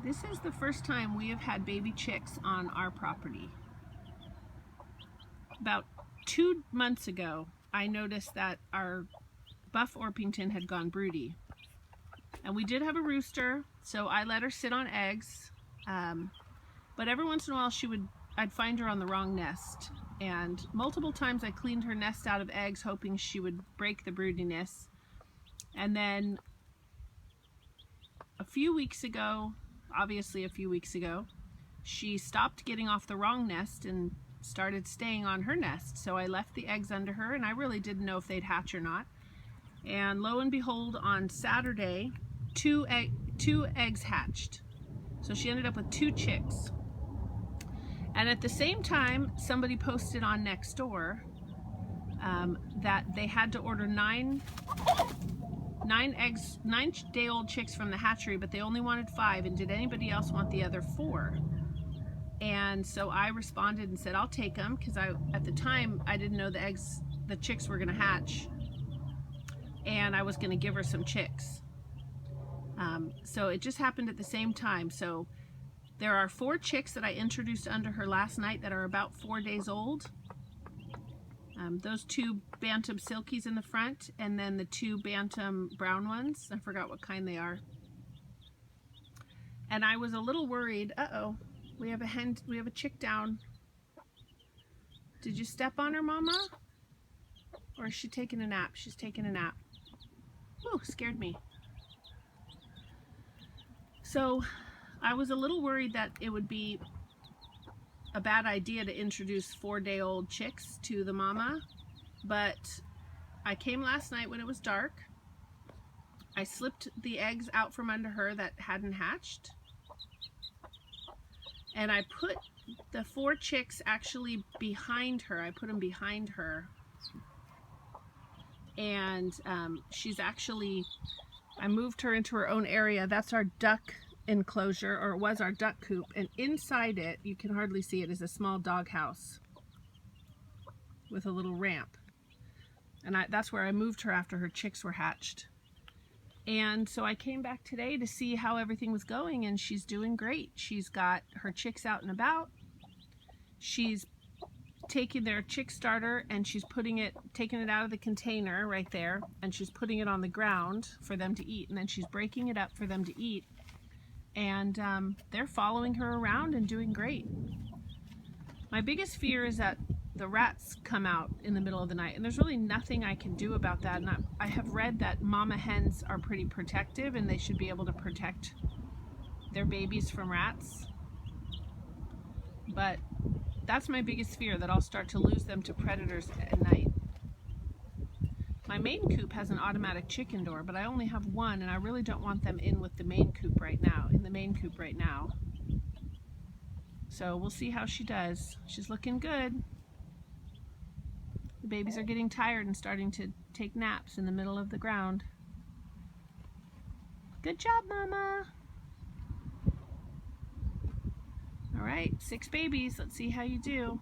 This is the first time we have had baby chicks on our property. About 2 months ago, I noticed that our buff Orpington had gone broody. And we did have a rooster, so I let her sit on eggs. But every once in a while I'd find her on the wrong nest. And multiple times I cleaned her nest out of eggs, hoping she would break the broodiness. And then a few weeks ago, she stopped getting off the wrong nest and started staying on her nest. So I left the eggs under her, and I really didn't know if they'd hatch or not. And lo and behold, on Saturday, two eggs hatched. So she ended up with 2 chicks. And at the same time, somebody posted on Nextdoor that they had to order 9-day-old chicks from the hatchery, but they only wanted 5, and did anybody else want the other 4? And so I responded and said, I'll take them, because at the time I didn't know the chicks were going to hatch, and I was going to give her some chicks. So it just happened at the same time. So there are 4 chicks that I introduced under her last night that are about 4 days old. Those 2 bantam silkies in the front, and then the 2 bantam brown ones. I forgot what kind they are. And I was a little worried. Uh-oh, we have a chick down. Did you step on her, Mama? Or is she taking a nap? She's taking a nap. Whew, scared me. So I was a little worried that it would be a bad idea to introduce 4-day-old chicks to the mama, but I came last night when it was dark. I slipped the eggs out from under her that hadn't hatched, and I put the 4 chicks actually behind her. I put them behind her, and I moved her into her own area. That's our duck enclosure, or it was our duck coop, and inside it, you can hardly see it, is a small dog house with a little ramp, and that's where I moved her after her chicks were hatched. And so I came back today to see how everything was going, and she's doing great. She's got her chicks out and about. She's taking their chick starter and she's taking it out of the container right there, and she's putting it on the ground for them to eat, and then she's breaking it up for them to eat. And they're following her around and doing great. My biggest fear is that the rats come out in the middle of the night, and there's really nothing I can do about that. And I have read that mama hens are pretty protective, and they should be able to protect their babies from rats. But that's my biggest fear, that I'll start to lose them to predators at night. My main coop has an automatic chicken door, but I only have 1, and I really don't want them in the main coop right now. So we'll see how she does. She's looking good. The babies are getting tired and starting to take naps in the middle of the ground. Good job, Mama. All right, 6 babies. Let's see how you do.